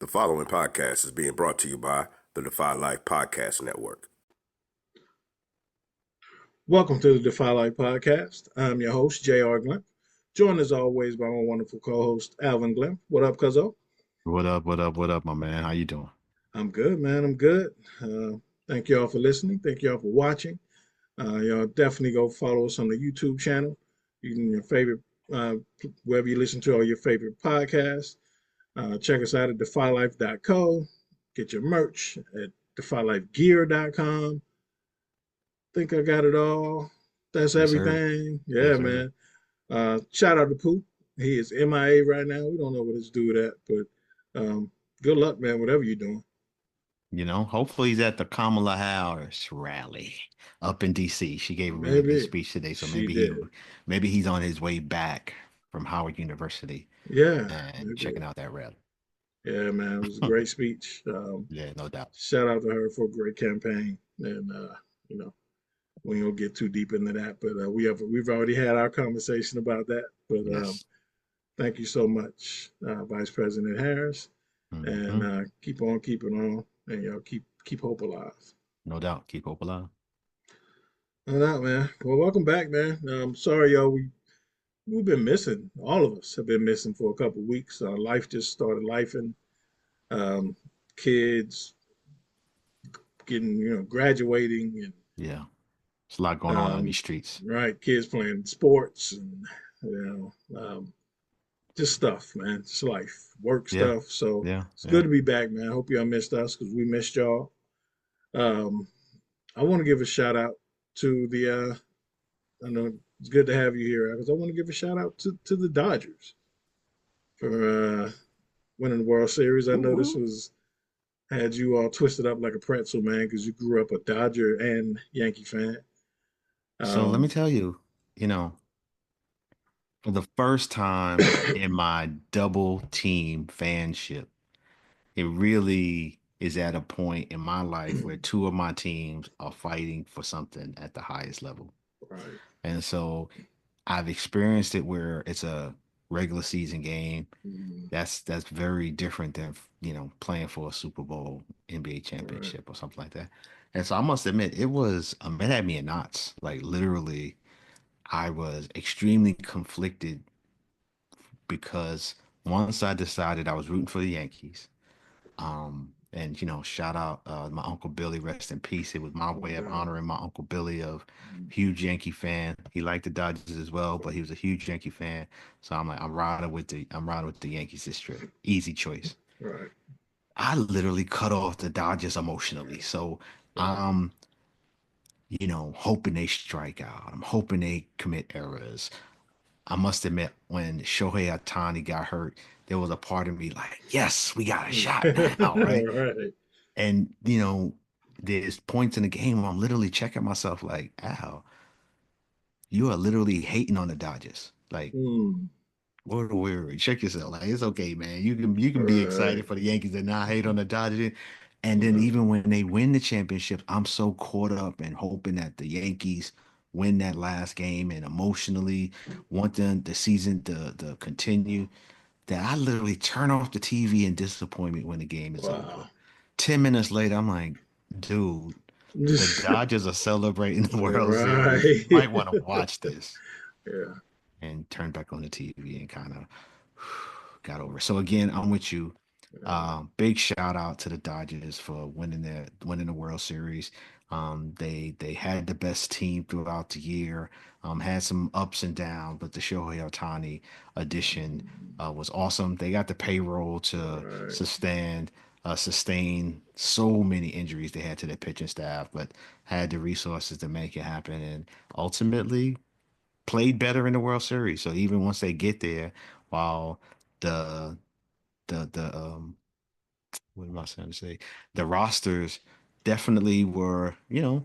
The following podcast is being brought to you by the Defy Life Podcast Network. Welcome to the Defy Life Podcast. I'm your host, J.R. Glimp, joined as always by my wonderful co-host, Alvin Glimp. What up, cuzzo? What up, my man? How you doing? I'm good, man. I'm good. Thank y'all for listening. Thank y'all for watching. Y'all definitely go follow us on the YouTube channel. You can your favorite, wherever you listen to all your favorite podcasts. Check us out at defylife.co. Get your merch at defylifegear.com. Think I got it all. That's Yes, sir. everything. Yeah, Yes, sir. man. Shout out to Pooh. He is MIA right now. We don't know what his dude at, but good luck, man, whatever you're doing. Hopefully he's at the Kamala Harris rally up in DC. She gave a really good Maybe speech today, so she did. maybe he's on his way back from Howard University Yeah, and maybe. checking out that rally. Yeah, man. It was a great speech. Yeah, no doubt. Shout out to her for a great campaign. And you know, we don't get too deep into that, but we've already had our conversation about that. But Yes. thank you so much, Vice President Harris, and Hmm. keep on keeping on, and y'all keep hope alive. No doubt. Keep hope alive. No doubt, man. Well, welcome back, man. Sorry, y'all. We've been missing. All of us have been missing for a couple of weeks. Life just started lifing. Um, Kids getting, graduating, and Yeah. There's a lot going on these streets. right, kids playing sports, and just stuff, man. Just life, work Yeah. stuff. So Yeah. it's Yeah. good to be back, man. I hope y'all missed us because we missed y'all. Um, I want to give a shout out to the. I know it's good to have you here because I want to give a shout out to the Dodgers for winning the World Series. I know this Woo-hoo. was had you all twisted up like a pretzel, man, because you grew up a Dodger and Yankee fan. So let me Um, tell you, you know, for the first time in my double team fanship, it really is at a point in my life where two of my teams are fighting for something at the highest level. right. And so I've experienced it where it's a regular season game. Mm, That's very different than, playing for a Super Bowl, NBA right. championship or something like that. And so I must admit, it had me in knots. Like literally, I was extremely conflicted because once I decided I was rooting for the Yankees, and shout out my Uncle Billy, rest in peace. It was my No way of doubt. honoring my Uncle Billy of Mm, huge Yankee fan. He liked the Dodgers as well, but he was a huge Yankee fan. So I'm riding with the Yankees this trip. Easy choice. right. I literally cut off the Dodgers emotionally. So Wow. I'm, hoping they strike out. I'm hoping they commit errors. I must admit, when Shohei Ohtani got hurt, there was a part of me like, yes, we got a shot now, right? Right. And there's points in the game where I'm literally checking myself like, Al, you are literally hating on the Dodgers. Like, Mm, what a weird. Check yourself. Like, it's okay, man. You can be right. excited for the Yankees and not hate on the Dodgers. And then Right. even when they win the championship, I'm so caught up and hoping that the Yankees win that last game and emotionally want the season to continue that I literally turn off the TV in disappointment when the game is over. Wow. 10 minutes later, I'm like, dude, the Dodgers are celebrating the World Series. You Right. might want to watch this. Yeah. And turn back on the TV and kind of got over. So again, I'm with you. Big shout out to the Dodgers for winning the World Series. They had the best team throughout the year. Had some ups and downs, but the Shohei Ohtani addition was awesome. They got the payroll to Right. sustain so many injuries they had to their pitching staff, but had the resources to make it happen. And ultimately, played better in the World Series. So even once they get there, while the the what am I trying to say? The rosters definitely were,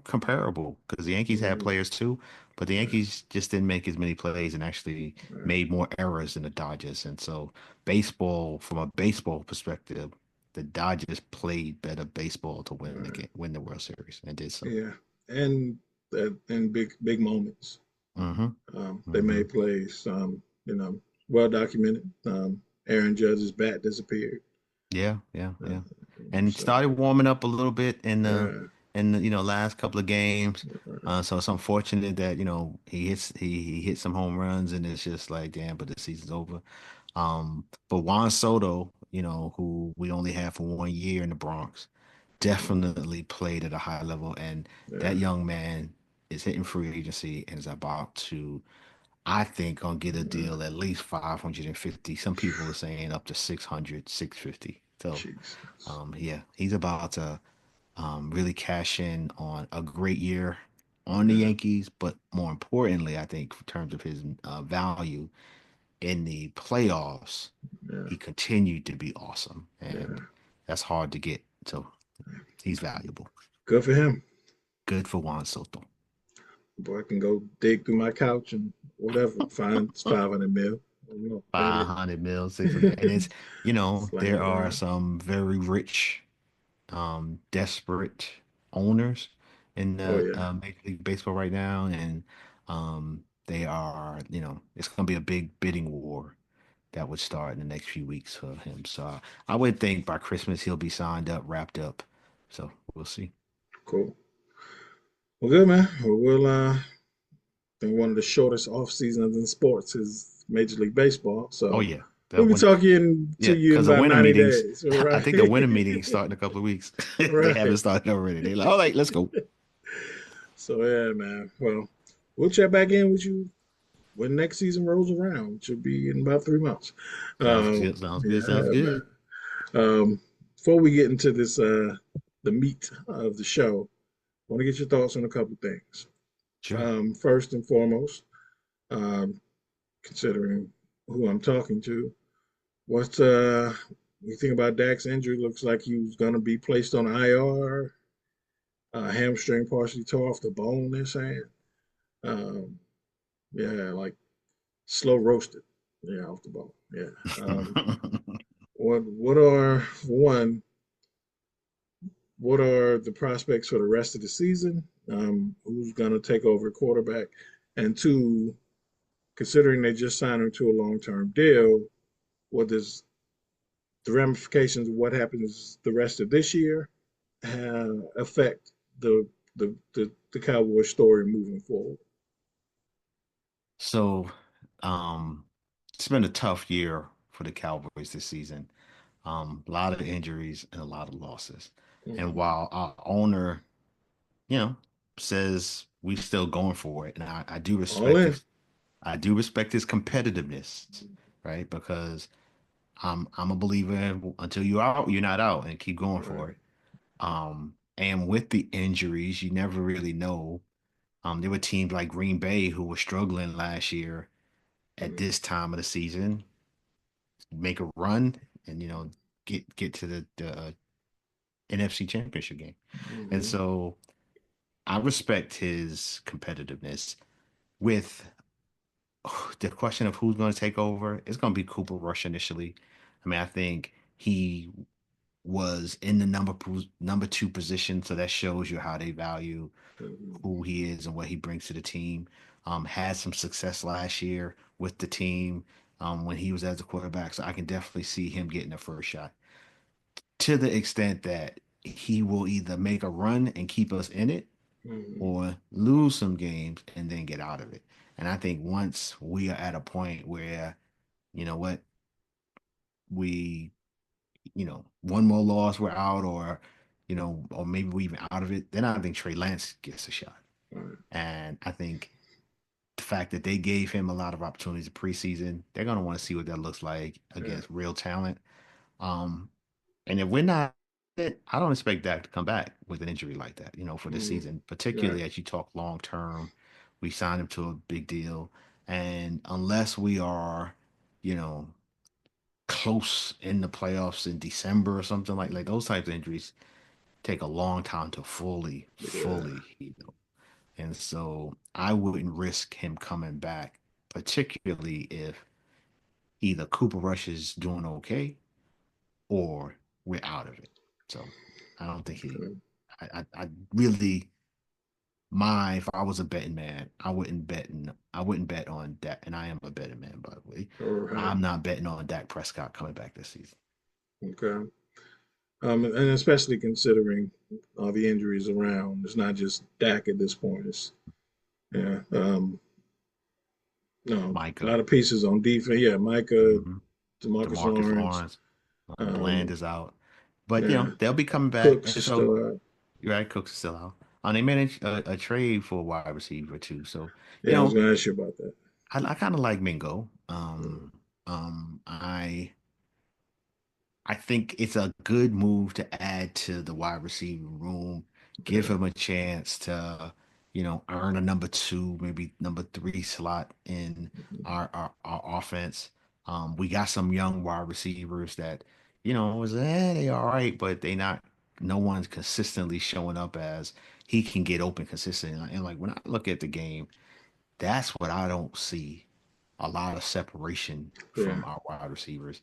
comparable because the Yankees had Mm, players too, but the right. Yankees just didn't make as many plays and actually Right. made more errors than the Dodgers. And so baseball, from a baseball perspective, the Dodgers played better baseball to Right. win the World Series and did so. Yeah. And that in big moments. Mm-hmm. They Mm-hmm. made plays. Well documented. Aaron Judge's bat disappeared. Yeah, yeah, Uh, yeah. And so, started warming up a little bit yeah, in the last couple of games. uh, So it's unfortunate that he hit some home runs and it's just like damn, but the season's over. But Juan Soto, who we only had for 1 year in the Bronx, definitely played at a high level, and that yeah, young man is hitting free agency and is about to, I think, gonna get a yeah. deal at least 550. Some people are saying up to 600, 650. So, Jesus. yeah, he's about to really cash in on a great year on the Yeah, Yankees, but more importantly, I think in terms of his value in the playoffs, yeah, he continued to be awesome, and yeah. that's hard to get. So he's valuable. Good for him. Good for Juan Soto. Boy, I can go dig through my couch and whatever, find 500 mil. I don't know. That'll 500 mil, 600, and get slam there it are down. some very rich, desperate owners in Oh the yeah, Major League Baseball right now, and they are, it's going to be a big bidding war that would start in the next few weeks for him. So I would think by Christmas he'll be signed up, wrapped up. So we'll see. cool. Well, good man. Well, I think one of the shortest off seasons in sports is Major League Baseball. Oh So yeah, that we'll be one. talking to Yeah, you in because the about winter 90 meetings, days. All I right. think the winter meetings start in a couple of weeks. They Right. haven't started already. They're like, all right, let's go. So yeah, man. Well, we'll check back in with you when next season rolls around, which will be in about 3 months. Sounds good. Sounds good. Sounds Yeah, man. good. Before we get into this, the meat of the show, I want to get your thoughts on a couple things. Sure. First and foremost, um, considering who I'm talking to, what's you think about Dak's injury? Looks like he was going to be placed on IR. Hamstring partially tore off the bone. They're saying, um, yeah, like slow roasted, yeah, off the bone. Yeah. What are for one? What are the prospects for the rest of the season? Who's going to take over quarterback? And two, considering they just signed him to a long-term deal, what does the ramifications of what happens the rest of this year affect the Cowboys story moving forward? So, um, it's been a tough year for the Cowboys this season. A lot of injuries and a lot of losses. And Mm-hmm. while our owner, you know, says we still going for it, and All in. I do respect his competitiveness, right? Because I'm a believer in until you're out, you're not out, and keep going Right. for it. And with the injuries, you never really know. There were teams like Green Bay who were struggling last year at Mm-hmm. this time of the season, make a run and get to the NFC Championship game. And Mm-hmm. so I respect his competitiveness. With the question of who's going to take over, it's going to be Cooper Rush initially. I mean, I think he was in the number two position, so that shows you how they value Mm-hmm. who he is and what he brings to the team. Had some success last year with the team when he was as a quarterback, so I can definitely see him getting the first shot to the extent that he will either make a run and keep us in it Mm-hmm. or lose some games and then get out of it. And I think once we are at a point where, you know what, we, one more loss, we're out, or maybe we even out of it, then I think Trey Lance gets a shot. Right. And I think the fact that they gave him a lot of opportunities in preseason, they're going to want to see what that looks like Yeah. against real talent. Um, and if we're not, I don't expect Dak to come back with an injury like that, for the Mm-hmm. season, Right. particularly as you talk long term. We signed him to a big deal. And unless we are, you know, close in the playoffs in December or something like those types of injuries take a long time to Yeah. fully heal. And so I wouldn't risk him coming back, particularly if either Cooper Rush is doing okay or we're out of it. So I don't think Okay. I really, if I was a betting man, I wouldn't bet on Dak, and I am a betting man, by the way. All right. I'm not betting on Dak Prescott coming back this season. Okay. And especially considering all the injuries around. It's not just Dak at this point. It's yeah, no, a Micah, lot of pieces on defense. Yeah, Micah, hmm Demarcus Demarcus Lawrence. Lawrence, Bland Um, is out, but yeah, they'll be coming back. Cooks And is so, still out. right, Cooks is still out. They managed a trade for a wide receiver too. So, you Yeah, I was know, going to ask you about that. I kind of like Mingo. Mm, Um, I I think it's a good move to add to the wide receiver room, give yeah. him a chance to, earn a number two, maybe number three slot in our offense. We got some young wide receivers that, they all right, but no one's consistently showing up as he can get open consistently. And like when I look at the game, that's what I don't see a lot of separation Yeah. from our wide receivers.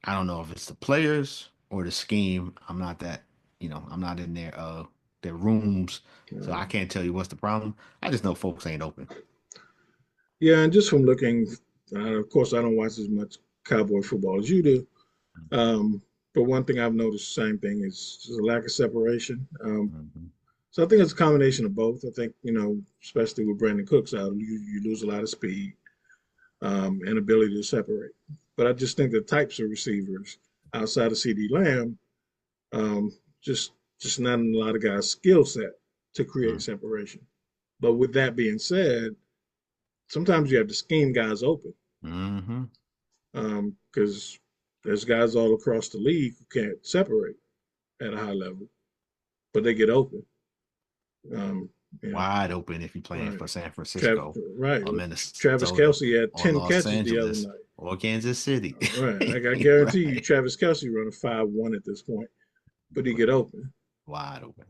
I don't know if it's the players or the scheme. I'm not in their rooms, so Yeah. I can't tell you what's the problem. I just know folks ain't open. Yeah, and just from looking, of course, I don't watch as much Cowboy football as you do. Um, but one thing I've noticed, same thing, is just a lack of separation. Mhm. So I think it's a combination of both. I think, especially with Brandon Cooks out, you lose a lot of speed and ability to separate. But I just think the types of receivers outside of CD Lamb, um, just just not in a lot of guys' skill set to create separation. But with that being said, sometimes you have to scheme guys open Mm-hmm. because there's guys all across the league who can't separate at a high level, but they get open. Um, you know, Wide open if you're playing right? for San Trav, Francisco right. or Travis Minnesota Kelsey had or 10 Los catches the other Angeles night. or Kansas City. Right. Like I guarantee you, Right. Travis Kelsey run a 5-1 at this point, but he get open. Wide open.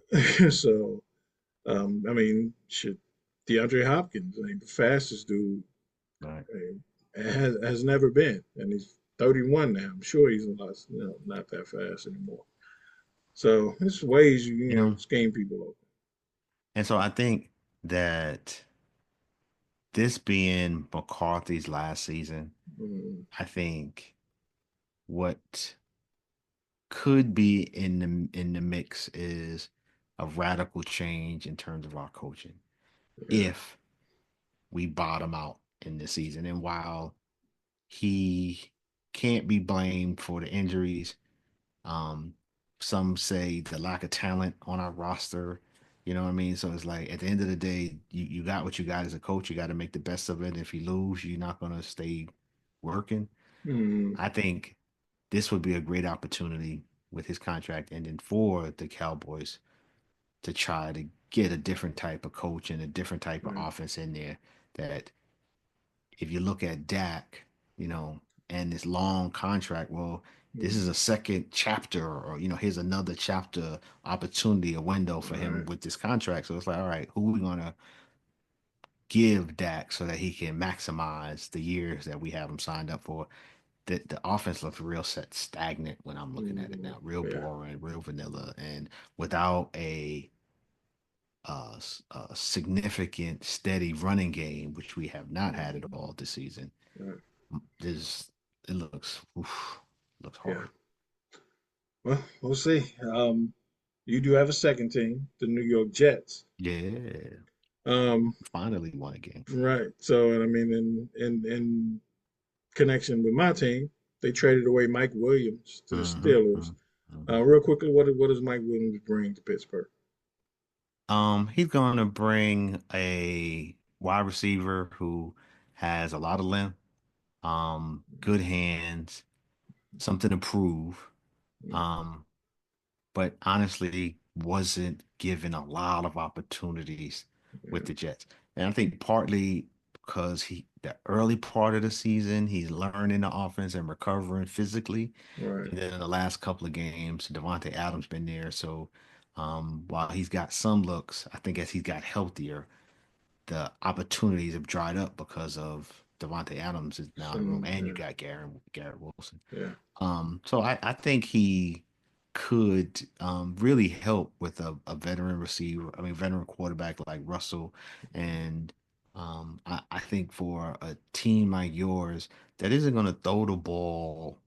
So, I mean, shit, DeAndre Hopkins, I mean, the fastest dude Right. has never been, and he's 31 now. I'm sure he's not that fast anymore. So there's ways You you know, scheme people over. and so I think that this being McCarthy's last season, Mm, I think what could be in the mix is a radical change in terms of our coaching yeah, if we bottom out in this season. And while he can't be blamed for the injuries, um, some say the lack of talent on our roster. You know what I mean? So it's like at the end of the day, you got what you got as a coach. You got to make the best of it. If you lose, you're not going to stay working. mm, I think this would be a great opportunity with his contract ending for the Cowboys to try to get a different type of coach and a different type of right, offense in there. That if you look at Dak, and this long contract, well, this mm, is a second chapter, or here's another chapter opportunity, a window for him right, with this contract. So it's like, all right, who are we gonna give Dak so that he can maximize the years that we have him signed up for? The offense looks real set stagnant when I'm looking at it mm, now. Real yeah, boring, real vanilla, and without a significant, steady running game, which we have not had at mm, all this season. right, This it looks yeah. hard. Well, we'll see. You do have a second team, the New York Jets. Yeah, Um, finally won a game. right. So, and I mean, in connection with my team, they traded away Mike Williams to the hmm Steelers. hmm Real quickly, what does Mike Williams bring to Pittsburgh? He's going to bring a wide receiver who has a lot of length, good hands, something to prove. Um, but honestly wasn't given a lot of opportunities with Yeah, the Jets. And I think partly because the early part of the season, he's learning the offense and recovering physically. right. And then in the last couple of games, Devontae Adams been there. So while he's got some looks, I think as he's got healthier, the opportunities have dried up because of Devontae Adams is now in the room, Some, and you yeah, got Garrett Wilson. yeah, So I think he could really help with a veteran receiver, I mean, veteran quarterback like Russell. And I think for a team like yours that isn't going to throw the ball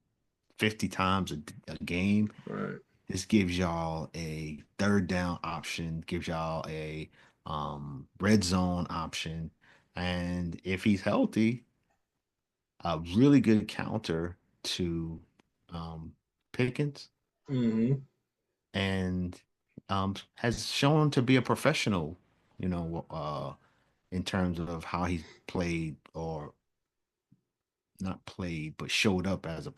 50 times a game, right. This gives y'all a third down option, gives y'all a red zone option, and if he's healthy, a really good counter to um, Pickens, Mm-hmm. and has shown to be a professional, in terms of how he's played or not played, but showed up as a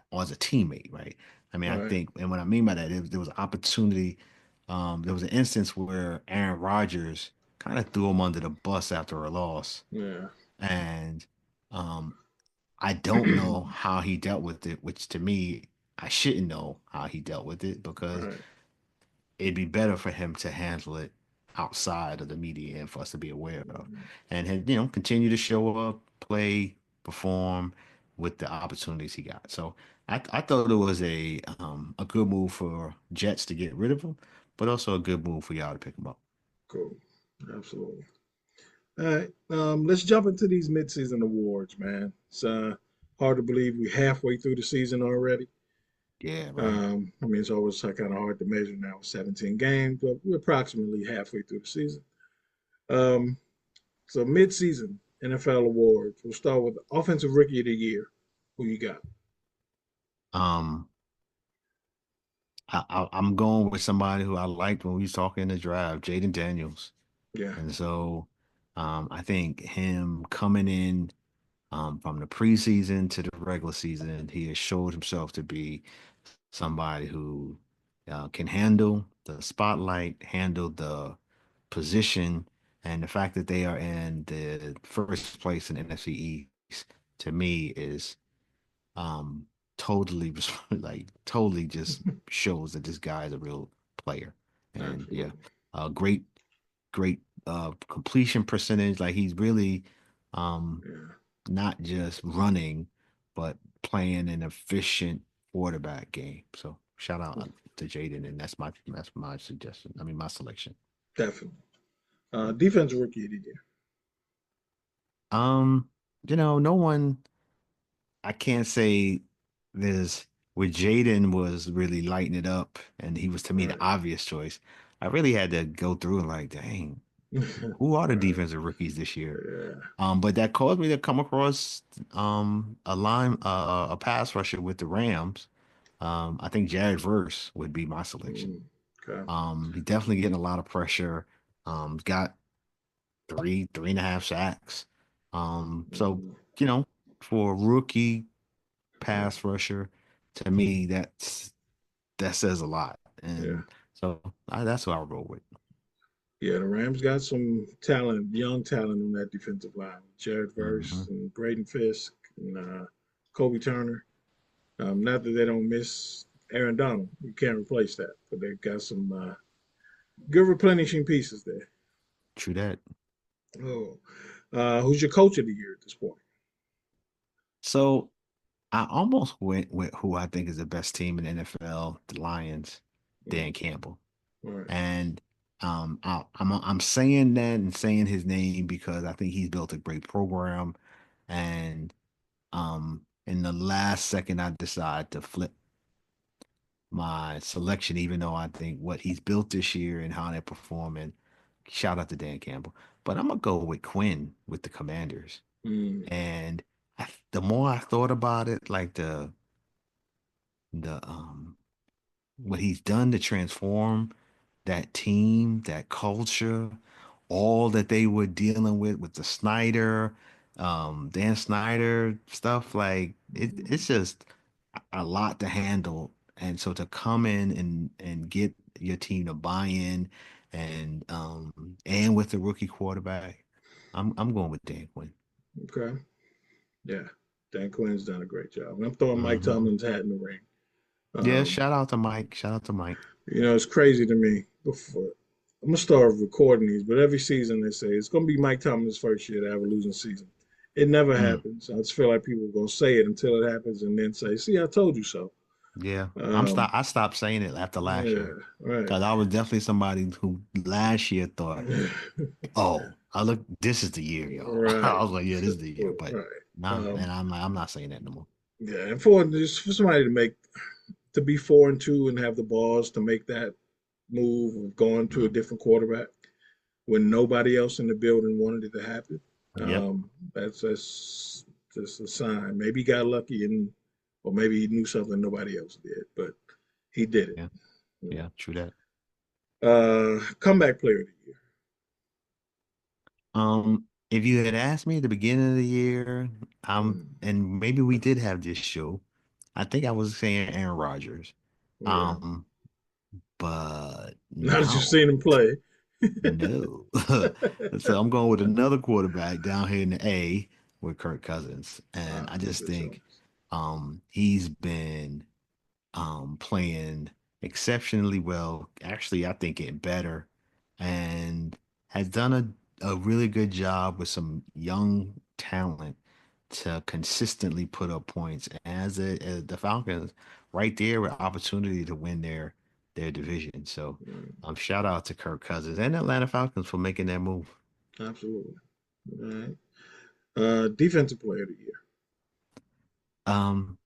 teammate, right? I mean, I Right. think, and what I mean by that is there was an opportunity. There was an instance where Aaron Rodgers kind of threw him under the bus after a loss, Yeah. and um, I don't know how he dealt with it, which to me, I shouldn't know how he dealt with it because Right. it'd be better for him to handle it outside of the media and for us to be aware of, and continue to show up, play, perform with the opportunities he got. So I thought it was a good move for Jets to get rid of him, but also a good move for y'all to pick him up. Cool. Absolutely. All right. Let's jump into these midseason awards, man. It's hard to believe we're halfway through the season already. Yeah, right. I mean, it's always kind of hard to measure now with 17 games, but we're approximately halfway through the season. Um, so midseason NFL awards. We'll start with Offensive Rookie of the Year. Who you got? Um, I'm going with somebody who I liked when we was talking in the draft, Jaden Daniels, Yeah. and so I think him coming in from the preseason to the regular season, he has showed himself to be somebody who can handle the spotlight, handle the position, and the fact that they are in the first place in NFC East to me is um, totally totally just shows that this guy is a real player. And yeah, Absolutely. great great completion percentage. Like he's really um Yeah. not just running, but playing an efficient quarterback game. So shout out to Jaden, and that's my suggestion. I mean, my selection. Definitely. Defensive Rookie of the Year. Um, no one. I can't say there's where Jaden was really lighting it up, and he was to me the Right. obvious choice. I really had to go through and like, dang, who are the Right. defensive rookies this year? Yeah. But that caused me to come across a pass rusher with the Rams. I think Jared Verse would be my selection. Mm. Okay. He's definitely getting a lot of pressure. Got three and a half sacks. So Mm. you know, for a rookie Yeah. pass rusher, to me that says a lot. Yeah. And so that's what I'll roll with. Yeah, the Rams got some talent, young talent on that defensive line. Jared Verse Hmm. and Braden Fisk and Kobe Turner. Not that they don't miss Aaron Donald. You can't replace that, but they've got some good replenishing pieces there. True that. Oh, who's your coach of the year at this point? So I almost went with who I think is the best team in the NFL, the Lions, Mm, Dan Campbell. all right. And I'm saying that and saying his name because I think he's built a great program. And in the last second, I decide to flip my selection, even though I think what he's built this year and how they're performing. Shout out to Dan Campbell. But I'm gonna go with Quinn with the Commanders. Mm, And the more I thought about it, like the what he's done to transform that team, that culture, all that they were dealing with the Snyder, Dan Snyder stuff, like it's just a lot to handle. And so to come in and get your team to buy in and with the rookie quarterback, I'm going with Dan Quinn. okay. Yeah. Dan Quinn's done a great job. And I'm throwing Mike Hmm. Tomlin's hat in the ring. Yeah, Um, shout out to Mike. Shout out to Mike. it's crazy to me. Before I'm gonna start recording these, but every season they say it's gonna be Mike Tomlin's first year to have a losing season. It never Mm. happens. I just feel like people are gonna say it until it happens, and then say, "See, I told you so." Yeah, Um, I stopped saying it after last yeah, year right. because I was definitely somebody who last year thought, "Oh, I look, this is the year, y'all." Right. I was like, "Yeah, this is the year," but Right. nah, and Um, I'm like, I'm not saying that no more. yeah, and for just for somebody to make to be 4-2 and have the balls to make that move of going to a Mm. different quarterback when nobody else in the building wanted it to happen. Yep. That's just a sign. Maybe he got lucky and or maybe he knew something nobody else did, but he did it. Yeah. You Yeah. True that. know. Comeback player of the year. If you had asked me at the beginning of the year, Mm, and maybe we did have this show, I think I was saying Aaron Rodgers. yeah. Um, but Now that you've no, seen him play. no. So I'm going with another quarterback down here in the A with Kirk Cousins. And I just Good think choice. he's been playing exceptionally well. Actually, I think getting better and has done a really good job with some young talent to consistently put up points as the Falcons right there with opportunity to win their division. So Mm, shout out to Kirk Cousins and the Atlanta Falcons for making that move. absolutely. All right. Defensive player of the year. Um,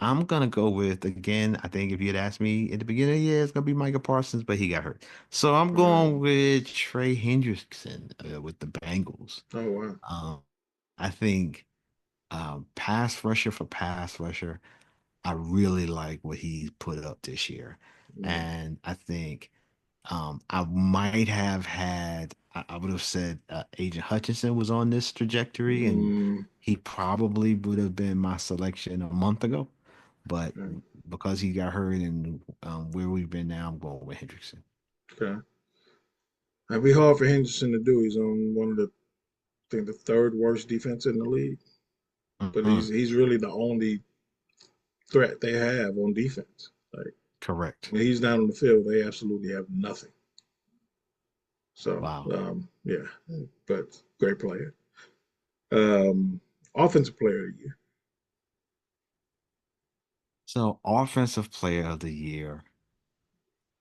I'm gonna go with again. I think if you had asked me at the beginning of the year, it's gonna be Micah Parsons, but he got hurt. So I'm Right. going with Trey Hendrickson with the Bengals. Oh wow. Um, I think pass rusher for pass rusher, I really like what he put up this year, Mm, and I think I might have had, I would have said Agent Hutchinson was on this trajectory, and mm, he probably would have been my selection a month ago. But okay. because he got hurt and where we've been now, I'm going with Hendrickson. Okay. It'd be hard for Henderson to do. He's on one of the, I think, the third worst defense in the league. But Mhm. he's really the only threat they have on defense. Like Correct. when he's down on the field, they absolutely have nothing. So Wow. yeah, but great player. Um, Offensive player of the year. So, offensive player of the year,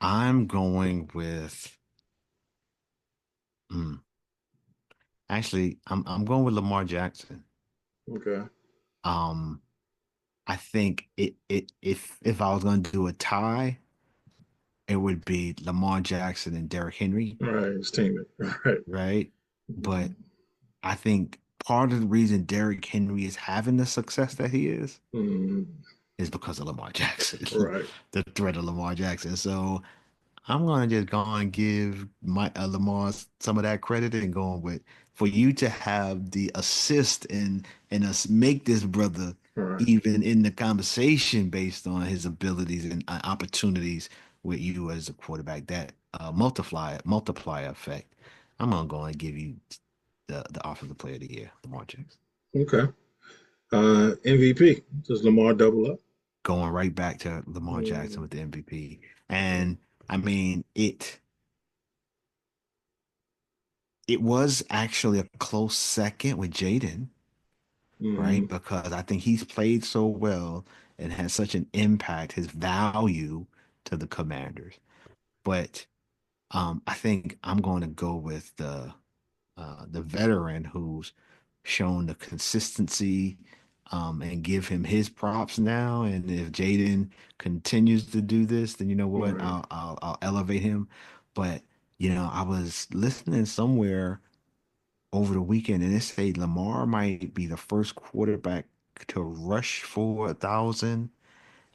I'm going with, hmm, actually, I'm going with Lamar Jackson. Okay. Um, I think if I was going to do a tie, it would be Lamar Jackson and Derrick Henry, All right, his teammate. All right. right? But I think part of the reason Derrick Henry is having the success that he Mm, is because of Lamar Jackson, right. the threat of Lamar Jackson. So I'm gonna just go and give my Lamar some of that credit and going with for you to have the assist and us make this brother All right. even in the conversation based on his abilities and opportunities with you as a quarterback. That multiplier effect. I'm gonna go and give you the offensive player of the year, Lamar Jackson. Okay. MVP. Does Lamar double up? Going right back to Lamar Jackson Mm, with the MVP. okay. And I mean, it was actually a close second with Jaden, right? Mm, Because I think he's played so well and has such an impact, his value to the Commanders. But I think I'm going to go with the veteran who's shown the consistency and give him his props now. And if Jaden continues to do this, then you know all what? right. I'll elevate him. But I was listening somewhere over the weekend, and it said Lamar might be the first quarterback to rush for 1,000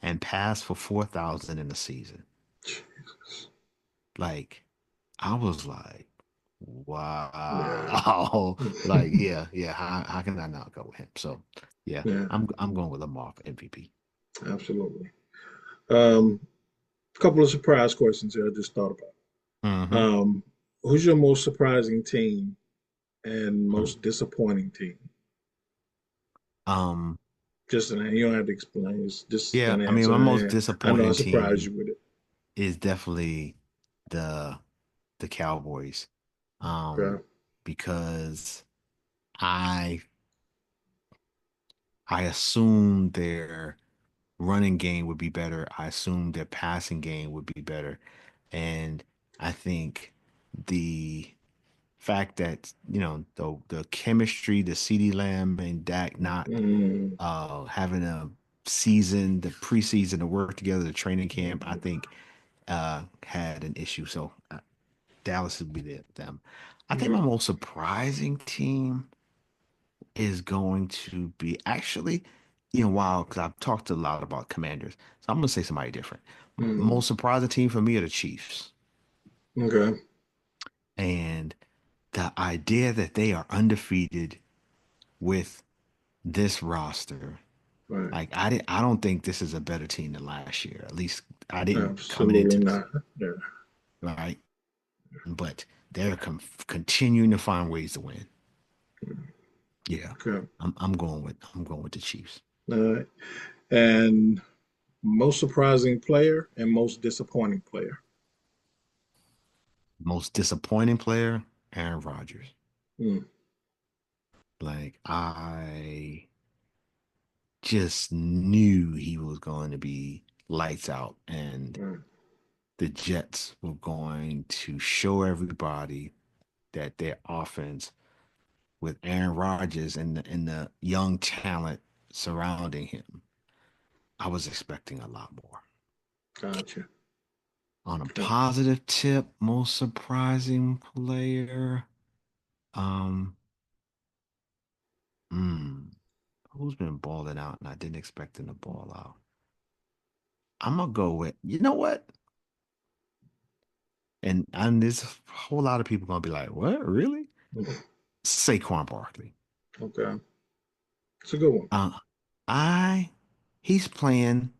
and pass for 4,000 in a season. Like, I was like, Yeah. wow. Like, yeah, yeah. How can I not go with him? So, yeah, Yeah. I'm going with Lamar for MVP. Absolutely. Um, Couple of surprise questions here I just thought about. Hmm. Who's your most surprising team and most disappointing team? Um, Just an you don't have to explain. It's just yeah, an I mean, my answer. most Yeah, I know I disappointing surprised team you with it. is definitely the the Cowboys. Um, Okay. because I I assumed their running game would be better. I assumed their passing game would be better. And I think the fact that, the chemistry, the CD Lamb and Dak not Mm, having a season, the preseason, the work together, the training camp, I think had an issue. So Dallas would be them. I think Okay. my most surprising team is going to be actually, while because I've talked a lot about Commanders, so I'm gonna say somebody different. Mm, Most surprising team for me are the Chiefs, okay. and the idea that they are undefeated with this roster. Right. Like I don't think this is a better team than last year. At least I didn't coming Absolutely into this, not. Yeah. right? But they're continuing to find ways to win. Yeah, Okay. I'm going with the Chiefs. All right. And most surprising player and most disappointing player. Most disappointing player, Aaron Rodgers. Mm, Like I just knew he was going to be lights out, and right. the Jets were going to show everybody that their offense with Aaron Rodgers and the young talent surrounding him, I was expecting a lot more. Gotcha. On a Okay. positive tip, most surprising player, um, hmm, who's been balling out and I didn't expect him to ball out? I'm gonna go with you know what? And there's a whole lot of people gonna be like, "What? Really?" Saquon Barkley. Okay. It's a good one. Uh, I he's playing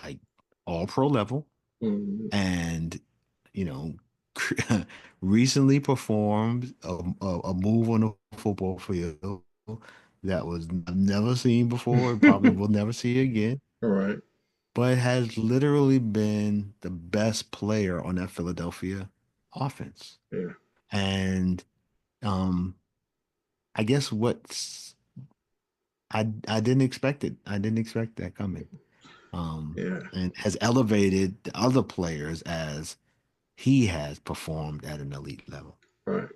like all pro level, Mm, and you know, recently performed a move on the football field that was never seen before, and probably will never see again, all right. but has literally been the best player on that Philadelphia offense. Yeah. And um, I guess I didn't expect it. I didn't expect that coming. Yeah. And has elevated the other players as he has performed at an elite level. Right.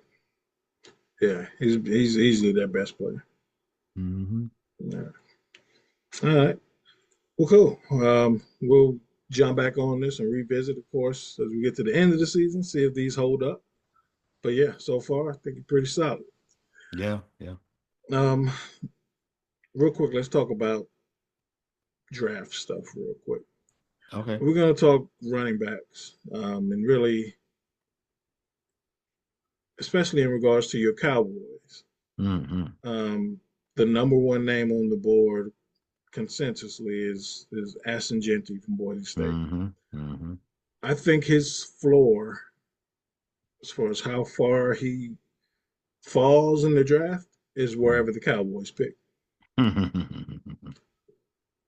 Yeah. He's easily their best player. Hmm. Yeah. All right. Well, cool. We'll jump back on this and revisit, of course, as we get to the end of the season, see if these hold up. But yeah, so far I think it's pretty solid. Yeah, yeah. Um, real quick, let's talk about draft stuff real quick. Okay. We're going to talk running backs, and really, especially in regards to your Cowboys. Hmm. Um, the number one name on the board consensusly is Aston Genty from Boise State. Hmm. Hmm. I think his floor, as far as how far he falls in the draft, is wherever the Cowboys pick.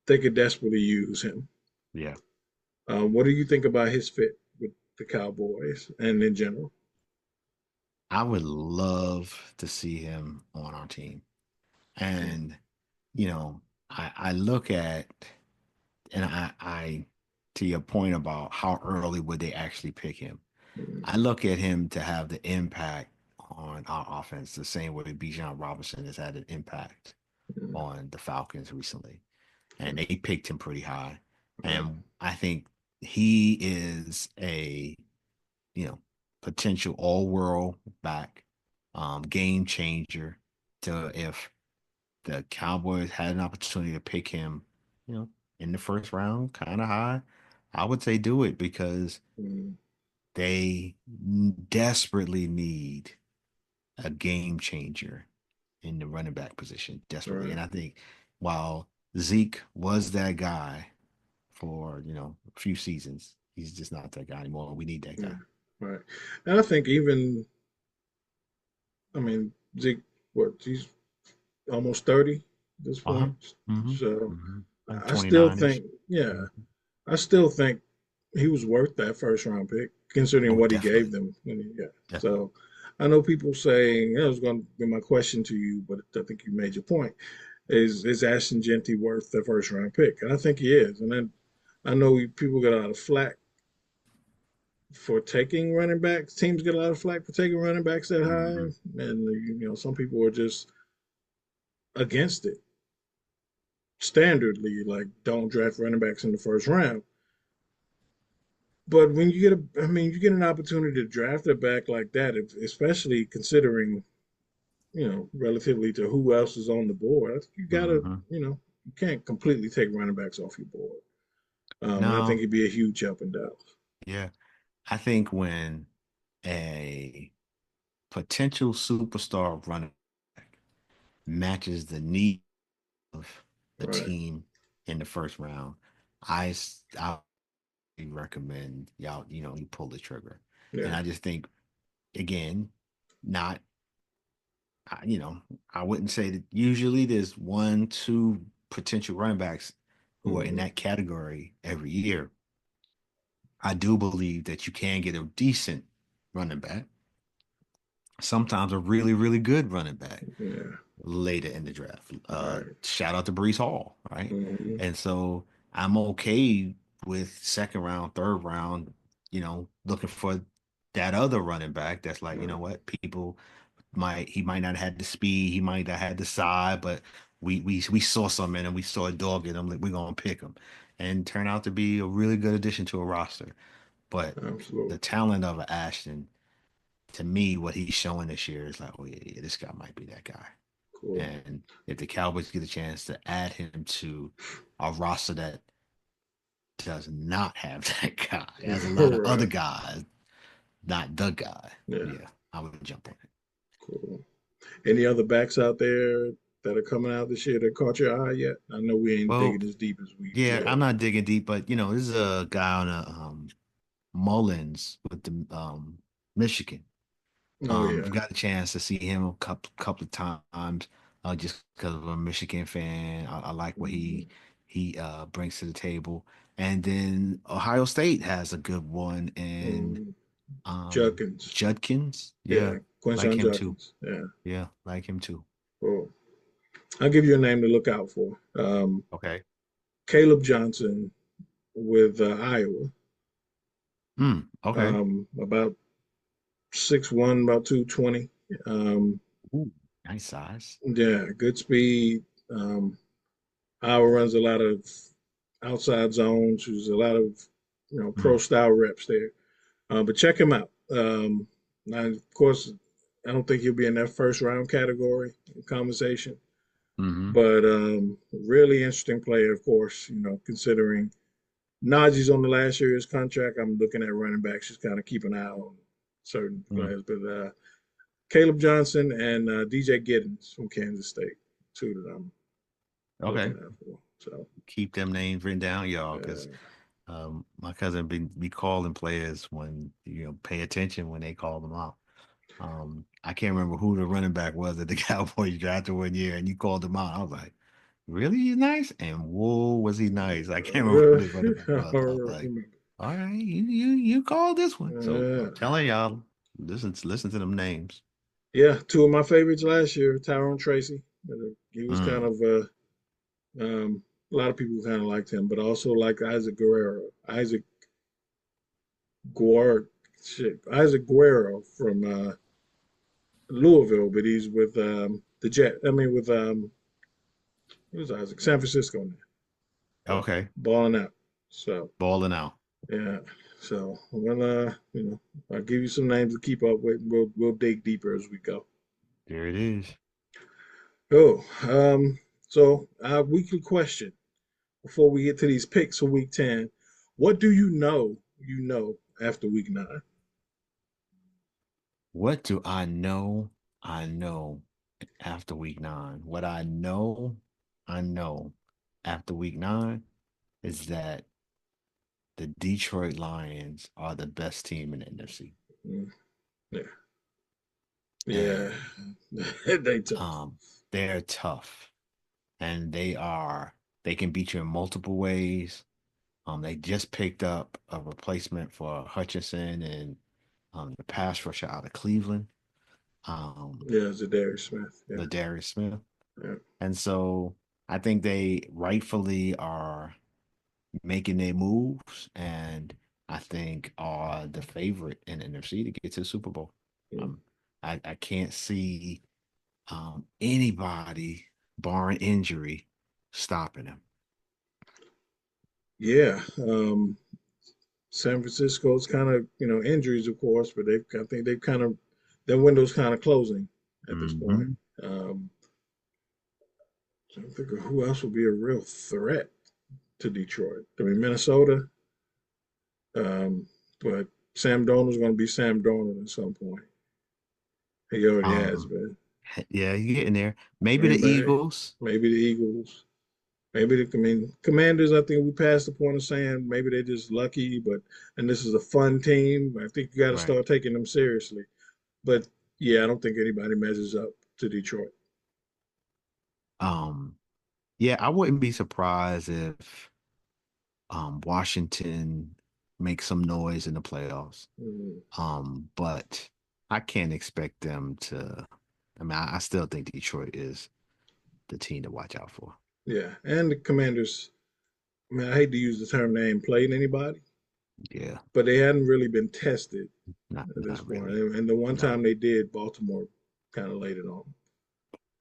They could desperately use him. Yeah. What do you think about his fit with the Cowboys and in general? I would love to see him on our team. And, I look at, and to your point about how early would they actually pick him, Mm, I look at him to have the impact on our offense the same way Bijan Robinson has had an impact mm, on the Falcons recently. And they picked him pretty high. right. And I think he is a, you know, potential all world back, game changer to if the Cowboys had an opportunity to pick him, you know, in the first round, kind of high, I would say do it because Mm, they desperately need a game changer in the running back position, desperately. right. And I think while Zeke was that guy for, a few seasons, he's just not that guy anymore. We need that Yeah. guy. Right. And I think even, I mean, Zeke, what, he's almost 30 at this Uh-huh. point. Mm-hmm. So Mm-hmm. Like I still 29-ish. think, yeah, Mhm. I still think he was worth that first round pick, considering Oh, what he gave definitely. them when he got. Definitely. So I know people saying, that was going to be my question to you, but I think you made your point. Is Ashton Genty worth the first round pick? And I think he is. And then I know people get a lot of flack for taking running backs. Teams get a lot of flack for taking running backs that Mm-hmm. high, and some people are just against it. standardly like don't draft running backs in the first round. But when you get I mean, you get an opportunity to draft a back like that, especially considering, relatively to who else is on the board. You gotta, Hmm. you can't completely take running backs off your board. And I think No, it'd be a huge help in Dallas. yeah. I think when a potential superstar running back matches the need of the Right. team in the first round, I recommend y'all, you pull the trigger. And Yeah. I just think, again, not, you know, I wouldn't say that usually there's one, two potential running backs who are in Hmm. that category every year. I do believe that you can get a decent running back, sometimes a really, really good running back Yeah. later in the draft. Right. Shout out to Brees Hall, right? Hmm. And so I'm okay with second round, third round, looking for that other running back that's like, you know Right. what, he might not have had the speed, he might not have had the size, but we saw something and we saw a dog in him, like we're gonna pick him, and turn out to be a really good addition to a roster. But the Absolutely. talent of Ashton, to me, what he's showing this year is like, oh yeah, this guy might be that guy. Cool. And if the Cowboys get a chance to add him to a roster that does not have that guy, has a lot of other Right. guys, not the guy, Yeah. yeah, I would jump on it. Cool. Any other backs out there that are coming out this year that caught your eye yet? I know we ain't Well, digging as deep as we yeah, would. I'm not digging deep, but this is a guy on a Mullins with the Michigan. Oh yeah. Got a chance to see him a couple of times, just because I'm a Michigan fan. I like what Hmm. he brings to the table. And then Ohio State has a good one in Hmm. Judkins. Judkins. Yeah, Yeah. like Quinshon him too. Judkins. Yeah. Yeah, like him too. Cool. I'll give you a name to look out for. Okay. Caleb Johnson with Iowa. Okay. About 6'1", about 220. Um, Ooh, nice size. yeah, good speed. Iowa runs a lot of outside zones. There's a lot of pro Mm, style reps there. But check him out. Now, of course, I don't think he'll be in that first round category conversation, mm-hmm. but really interesting player, of course. Considering Najee's on the last year of his contract, I'm looking at running backs, just kind of keep an eye on certain Mm. players. But Caleb Johnson and DJ Giddens from Kansas State, two that I'm looking Okay. at for. So, Keep them names written down, y'all, because uh, my cousin be calling players when pay attention when they call them out. I can't remember who the running back was that the Cowboys drafted one year, and you called him out. I was like, "Really? He's nice?" And whoa, was he nice? I can't remember who really, this running back I was. I was like, remember. "All right, you called this one." So Uh, I'm telling y'all, listen to them names. yeah, two of my favorites last year, Tyrone Tracy. He was kind Mm, of a lot of people kind of liked him, but also like Isaac Guerrero. Guar, Isaac Guerrero from Louisville, but he's with the Jet. I mean, with who's Isaac? San Francisco now, but okay, balling out. So balling out. yeah. So well, I'll give you some names to keep up with. We'll dig deeper as we go. There it is. Oh, so our weekly question before we get to these picks for week 10. What do you know? After week 9. What do I know? I know after week 9. What I know after week 9 is that the Detroit Lions are the best team in the NFC. Mm, yeah, yeah, And they tough. um, they're tough. And they can beat you in multiple ways. They just picked up a replacement for Hutchinson and the pass rusher out of Cleveland, um, Yeah, Zadarius Smith. Yeah, the Darius Smith. yeah. And so I think they rightfully are making their moves, and I think are the favorite in the NFC to get to the Super Bowl. Mm, Um, I can't see anybody, barring injury, stopping him. Yeah. San Francisco's kind of, injuries, of course, but I think they've kind of, their window's kind of closing at this point. Mm-hmm. Um, so I'm thinking who else would be a real threat to Detroit? I mean, Minnesota, um, but Sam Darnold's going to be Sam Darnold at some point. He already has Um, been. yeah, you're getting there. Maybe the Green Bay, Eagles. maybe the Eagles, maybe I mean, Commanders. I think we passed the point of saying maybe they're just lucky, and this is a fun team. I think you got to Right. start taking them seriously. But yeah, I don't think anybody measures up to Detroit. Um, yeah, I wouldn't be surprised if Washington makes some noise in the playoffs. Mm, But I can't expect them to. I mean, I still think Detroit is the team to watch out for. yeah, and the Commanders. I mean, I hate to use the term they ain't played anybody, Yeah, but they hadn't really been tested at this not point. really. And the one No, time they did, Baltimore kind of laid it on them.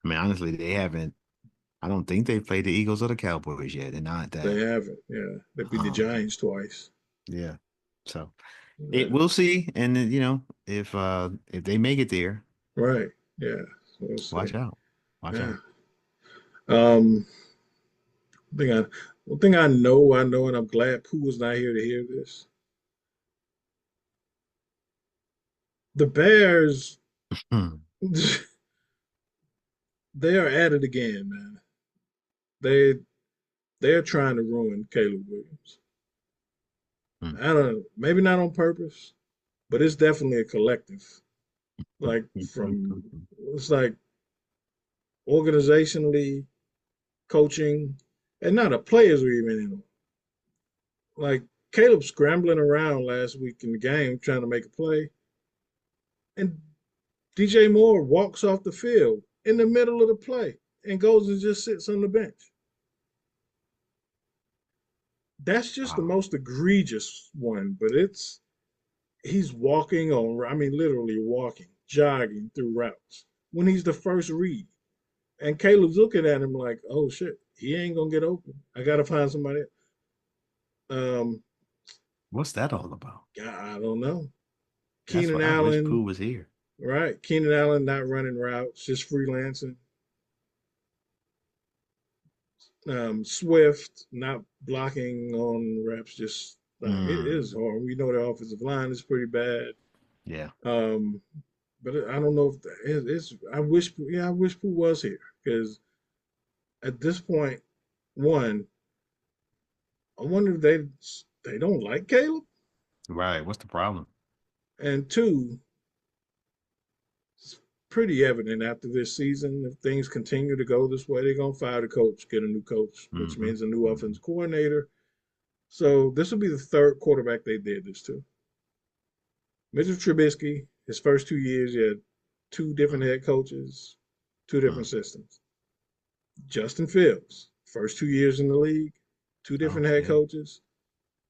I mean honestly, they haven't. I don't think they've played the Eagles or the Cowboys yet. They're not They that. haven't. Yeah, they beat the Um, Giants twice. yeah. So it Yeah, we'll see, and then, if they make it there, right. Yeah, so we'll see. watch out, watch Yeah. out. Um, thing I, one thing I know, and I'm glad Pooh was not here to hear this. The Bears, Hmm. they are at it again, man. They they're trying to ruin Caleb Williams. Hmm. I don't know, maybe not on purpose, but it's definitely a collective. Like from it's like organizationally, coaching, and now the players are even in. Like Caleb scrambling around last week in the game trying to make a play, and DJ Moore walks off the field in the middle of the play and goes and just sits on the bench. That's just the Wow. most egregious one, but he's walking on, I mean, literally walking, jogging through routes when he's the first read. And Caleb's looking at him like, oh shit, he ain't gonna get open. I gotta find somebody. Um, What's that all about? I don't know. That's Keenan what I wish Allen, Pooh was here. right? Keenan Allen not running routes, just freelancing. Swift not blocking on reps, just like it is Mm, hard. We know the offensive line is pretty bad. yeah. Um, but I don't know if it's. I wish Pooh was here because at this point, one, I wonder if they don't like Caleb, Right. What's the problem? and two, it's pretty evident after this season if things continue to go this way, they're gonna fire the coach, get a new coach, which Mm-hmm. means a new Mm-hmm. offense coordinator. So this will be the third quarterback they did this to. Mitchell Trubisky, his first 2 years, he had two different head coaches, two different Mm. systems. Justin Fields, first 2 years in the league, two Oh, different head yeah. coaches,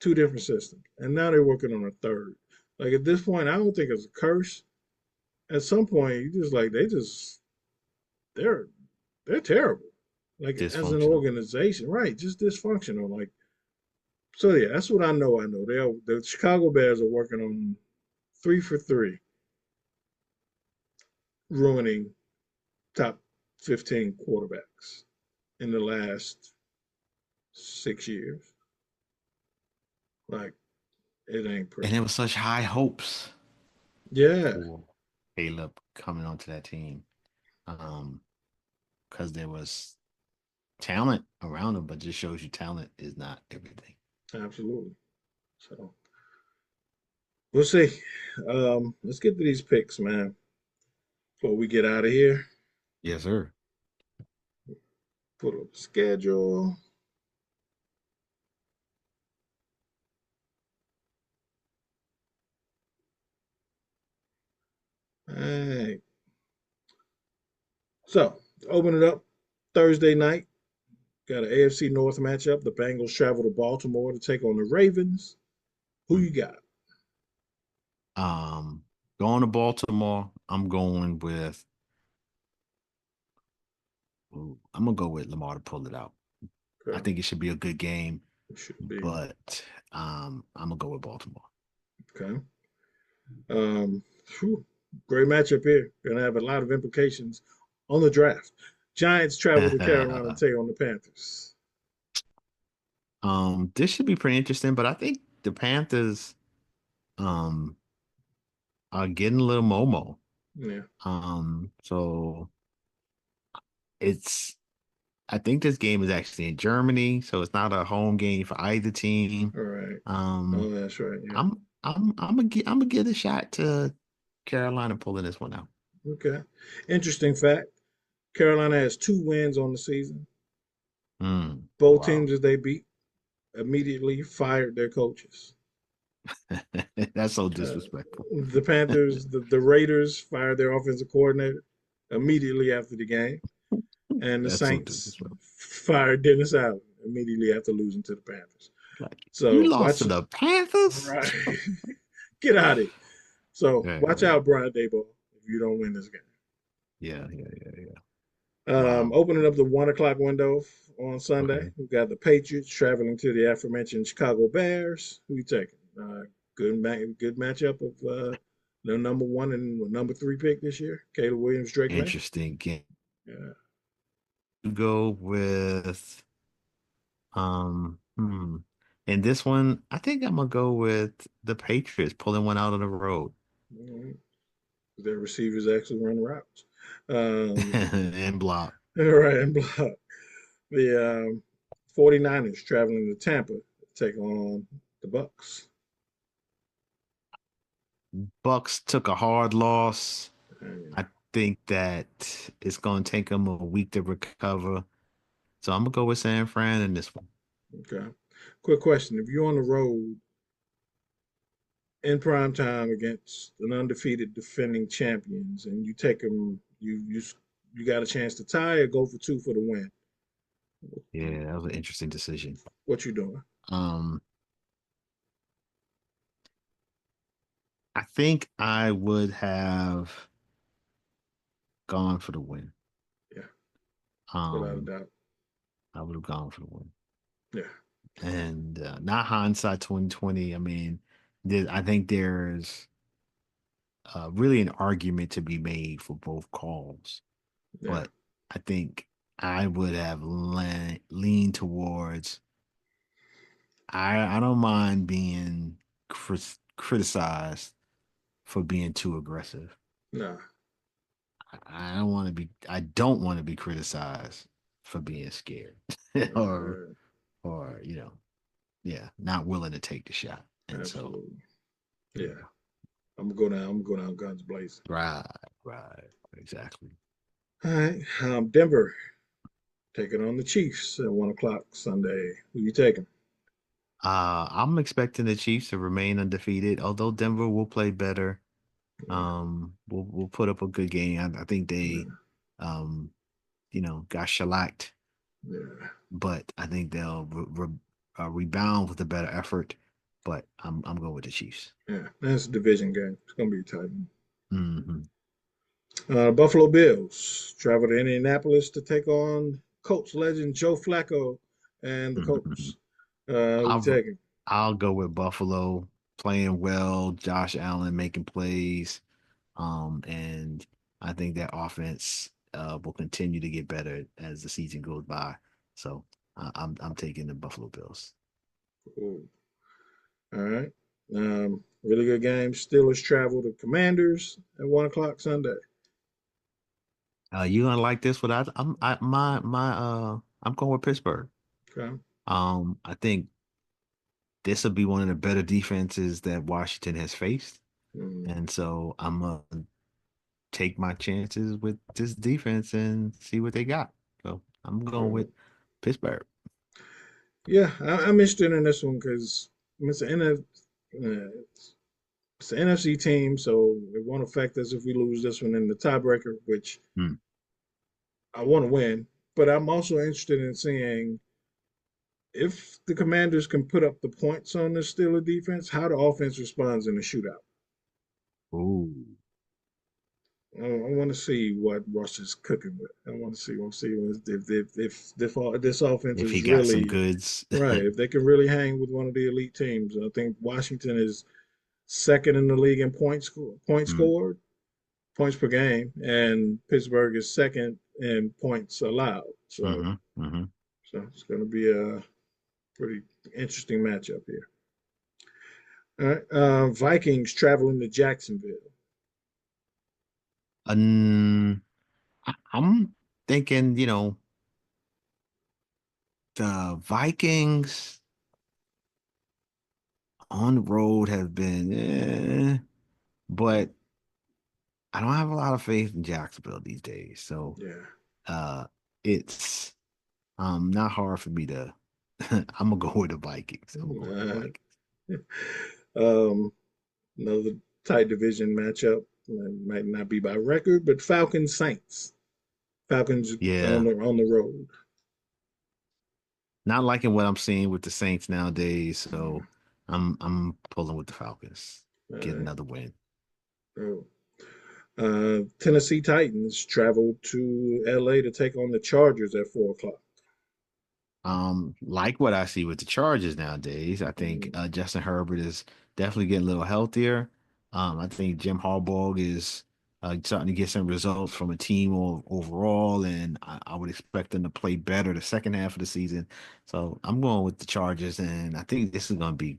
two different systems. And now they're working on a third. Like at this point, I don't think it's a curse. At some point, you just like they're they're terrible. Like as an Dysfunctional. organization, right? Just dysfunctional. Like so, yeah. That's what I know. I know the Chicago Bears are working on 3 for 3, ruining top 15 quarterbacks in the last 6 years. Like, it ain't And pretty. it was such high hopes Yeah, for Caleb coming onto that team. Um, because there was talent around him, but just shows you talent is not everything. absolutely. So, we'll see. Let's get to these picks, man, before we get out of here. Yes, sir. Put up the schedule. All right. So, open it up Thursday night. Got an AFC North matchup. The Bengals travel to Baltimore to take on the Ravens. Who you Mm. got? Um, Going to Baltimore, I'm going with I'm gonna go with Lamar to pull it out. I Okay. think it should be a good game, It should be. but I'm gonna go with Baltimore. Okay. Whew, great matchup here. Gonna have a lot of implications on the draft. Giants travel to Carolina to take on the Panthers. This should be pretty interesting, but I think the Panthers um are getting a little Momo. Yeah. So it's I think this game is actually in Germany, so it's not a home game for either team. All right. Um, Oh, that's right. Yeah. I'm gonna give a shot to Carolina pulling this one out. Okay. Interesting fact. Carolina has 2 wins on the season. Both Wow. teams that they beat immediately fired their coaches. That's so Uh, disrespectful. the Panthers, the Raiders fired their offensive coordinator immediately after the game, and the That's so Saints disrespectful. fired Dennis Allen immediately after losing to the Panthers. Like you So lost to watch, the Panthers? right, get out of here. So Yeah, watch out, Brian Daboll, if you don't win this game. yeah. Wow. Opening up the 1 o'clock window on Sunday, Okay. we got the Patriots traveling to the aforementioned Chicago Bears. Who you taking? Good matchup of the number 1 and number 3 pick this year, Caleb Williams, Drake May. Interesting game. Yeah, Go with um hmm. And this one, I think I'm gonna go with the Patriots pulling one out on the road mm-hmm. Their receivers actually run routes. Um, and block. right, and block. The 49ers traveling to Tampa to take on the Bucks. Bucks took a hard loss. And, I think that it's gonna take them a week to recover. So I'm gonna go with San Fran in this one. okay. Quick question: if you're on the road in prime time against an undefeated defending champions, and you take them, you got a chance to tie or go for 2 for the win. Yeah, that was an interesting decision. What you doing? Um, I think I would have gone for the win. Yeah, without a Um, doubt. I would have gone for the win. Yeah, And not hindsight 2020. I mean, I think there's really an argument to be made for both calls, yeah, but I think I would have leaned towards. I don't mind being criticized for being too aggressive. nah, I don't want to be. I don't want to be criticized for being scared or uh, or yeah, not willing to take the shot. And so absolutely. yeah, Yeah, I'm gonna go down. I'm gonna go down guns blazing. right, right, exactly. All right, Denver taking on the Chiefs at 1 o'clock Sunday. Who you taking? I'm expecting the Chiefs to remain undefeated, although Denver will play better. Yeah, We'll put up a good game. I think they, yeah, um, got shellacked, yeah, but I think they'll rebound with a better effort. But I'm going with the Chiefs. yeah. That's a division game. It's gonna be tight. Hmm. Buffalo Bills travel to Indianapolis to take on Colts legend Joe Flacco and the Colts. Who you I'll taking? I'll go with Buffalo playing well, Josh Allen making plays, and I think that offense will continue to get better as the season goes by. So I'm taking the Buffalo Bills. Ooh, all right. Really good game. Steelers travel to Commanders at 1 o'clock Sunday. You gonna like this one? I'm going with Pittsburgh. Okay. I think this will be one of the better defenses that Washington has faced, Mm, and so I'm gonna take my chances with this defense and see what they got. So I'm going with okay. Pittsburgh. Yeah, I'm interested in this one because it's it's an NFC team, so it won't affect us if we lose this one in the tiebreaker, which Hmm. I want to win. But I'm also interested in seeing if the Commanders can put up the points on the Steeler defense, how the offense responds in the shootout. Ooh, I want to see what Russ is cooking with. I want to see. If this offense If he is got some really goods. right. If they can really hang with one of the elite teams. I think Washington is second in the league in points Mm, scored, points per game, and Pittsburgh is second in points allowed. So, hmm hmm so it's going to be a pretty interesting matchup here. All right, Vikings traveling to Jacksonville. I'm thinking, the Vikings on the road have been, but I don't have a lot of faith in Jacksonville these days. So Yeah. uh it's not hard for me to I'm gonna go with the Vikings. I'm gonna go with the Uh, Vikings. um, another tight division matchup. Might not be by record, but Falcons Saints. Falcons Yeah. on the road. Not liking what I'm seeing with the Saints nowadays, so I'm pulling with the Falcons. Get Uh, another win. oh. Tennessee Titans travel to LA to take on the Chargers at 4 o'clock. Like what I see with the Chargers nowadays. I think Mm, Justin Herbert is definitely getting a little healthier. I think Jim Harbaugh is starting to get some results from a team overall, and I would expect them to play better the second half of the season. So I'm going with the Chargers, and I think this is going to be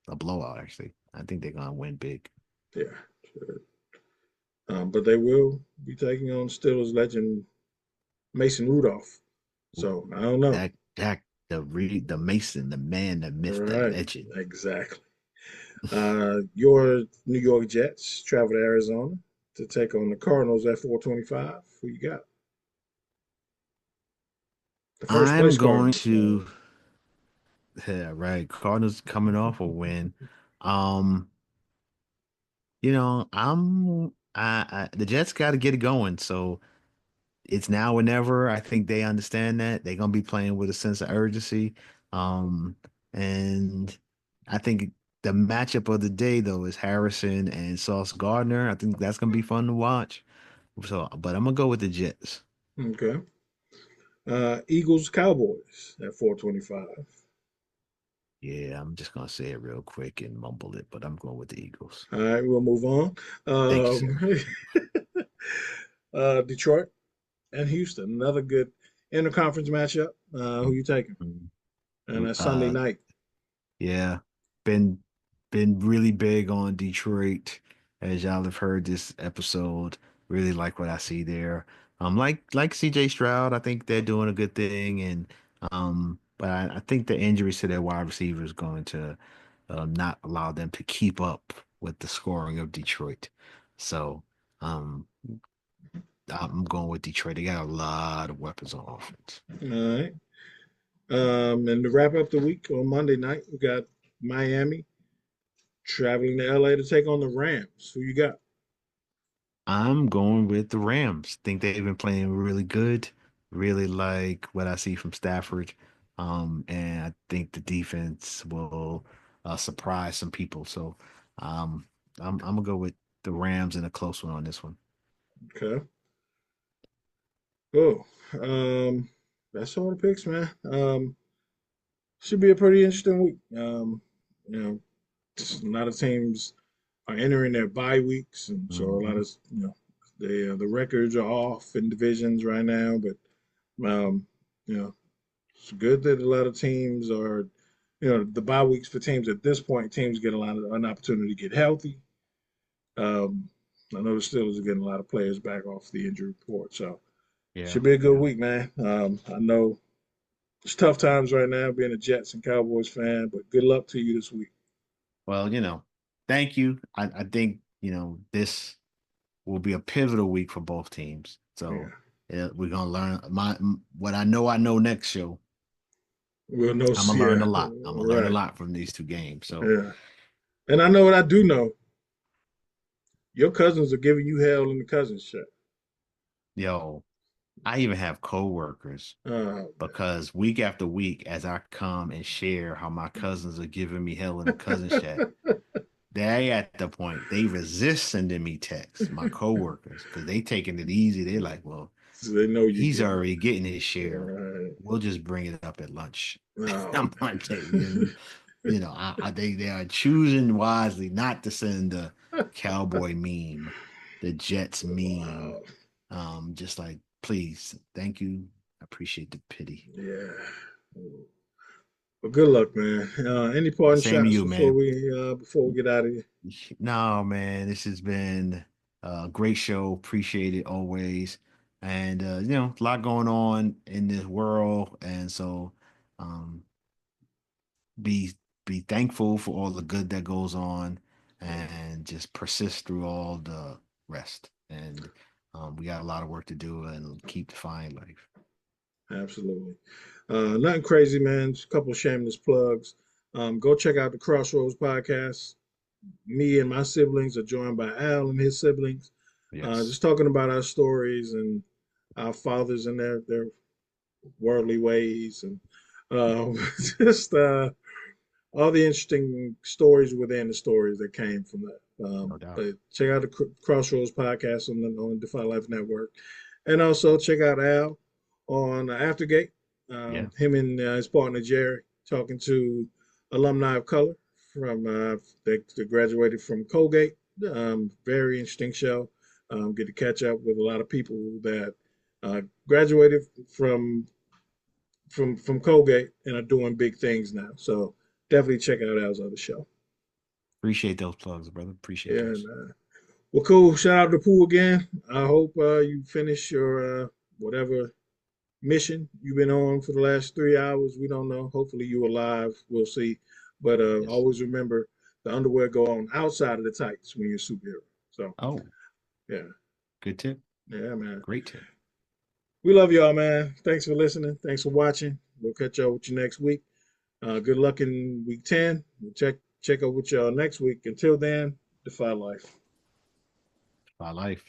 a blowout. Actually, I think they're going to win big. yeah, sure. But they will be taking on Steelers legend Mason Rudolph. So I don't know. That the Mason, the man, the All myth, the right, legend. exactly. Your New York Jets travel to Arizona to take on the Cardinals at 4:25. Who you got? The first I'm place going Cardinals. to Yeah, right. Cardinals coming off a win. Um, the Jets got to get it going. So it's now or never. I think they understand that. They're gonna be playing with a sense of urgency. Um, and I think the matchup of the day though is Harrison and Sauce Gardner. I think that's gonna be fun to watch. So, but I'm gonna go with the Jets. Okay. Eagles Cowboys at 4:25. Yeah, I'm just gonna say it real quick and mumble it, but I'm going with the Eagles. All right, we'll move on. Thank you, sir. Um, Detroit and Houston, another good interconference matchup. Who you taking? Mhm. And that's Sunday Uh, night. Yeah, been been really big on Detroit, as y'all have heard this episode. Really like what I see there. Like CJ Stroud, I think they're doing a good thing, and but I think the injuries to their wide receivers is going to not allow them to keep up with the scoring of Detroit. So um, I'm going with Detroit. They got a lot of weapons on offense. All right. And to wrap up the week on Monday night, we got Miami traveling to LA to take on the Rams. Who you got? I'm going with the Rams. Think they've been playing really good. Really like what I see from Stafford. And I think the defense will surprise some people. So um, I'm gonna go with the Rams in a close one on this one. Okay. Oh, um, that's all the picks, man. Should be a pretty interesting week. You know, just a lot of teams are entering their bye weeks, and so a lot Mhm. of the records are off in divisions right now. But um, you know, it's good that a lot of teams are, the bye weeks for teams at this point. Teams get an opportunity to get healthy. Um, I know the Steelers are getting a lot of players back off the injury report, so Yeah, should be a good yeah. week, man. I know it's tough times right now being a Jets and Cowboys fan, but good luck to you this week. Well, thank you. I think, this will be a pivotal week for both teams. So Yeah, we're gonna learn what I know next show. we'll know. I'm gonna learn Yeah, a lot. I'm gonna learn a right. lot from these two games. So, Yeah, and I know what I do know. Your cousins are giving you hell in the cousins chat. yo, I even have coworkers Oh because week after week, as I come and share how my cousins are giving me hell in the cousins chat, man. they at the point they resist sending me texts, my coworkers, because they taking it easy. They're like, well, So they know you're he's getting already getting his share. it. We'll just bring it up at lunch. Oh, I'm like, they are choosing wisely not to send the cowboy meme, the Jets meme. wow. Just like, please, thank you. I appreciate the pity. Yeah. Well, good luck, man. Any parting Same to shots you, man. before we get out of here? No, man, this has been a great show. Appreciate it always. And a lot going on in this world. And so um be be thankful for all the good that goes on and just persist through all the rest. And we got a lot of work to do and keep defying life. Absolutely. Nothing crazy, man. Just a couple of shameless plugs. Go check out the Crossroads podcast. Me and my siblings are joined by Al and his siblings. Yes. Just talking about our stories and our fathers and their worldly ways and uh, just all the interesting stories within the stories that came from that. No doubt. But check out the Crossroads podcast on the Defy Life Network, and also check out Al on Aftergate. Yeah. Him and his partner Jerry talking to alumni of color from that graduated from Colgate. Very interesting show. Get to catch up with a lot of people that graduated from Colgate and are doing big things now. So definitely check out Al's other show. Appreciate those plugs, brother. Appreciate Yeah, those. and, well, cool. Shout out to Pooh again. I hope you finish your whatever mission you've been on for the last 3 hours. We don't know. Hopefully you alive. We'll see. But Yes. always remember the underwear go on outside of the tights when you're a superhero. So Oh, yeah, good tip. yeah, man. Great tip. We love y'all, man. Thanks for listening. Thanks for watching. We'll catch up with you next week. Good luck in week 10. We'll check up with y'all next week. Until then, defy life. My life.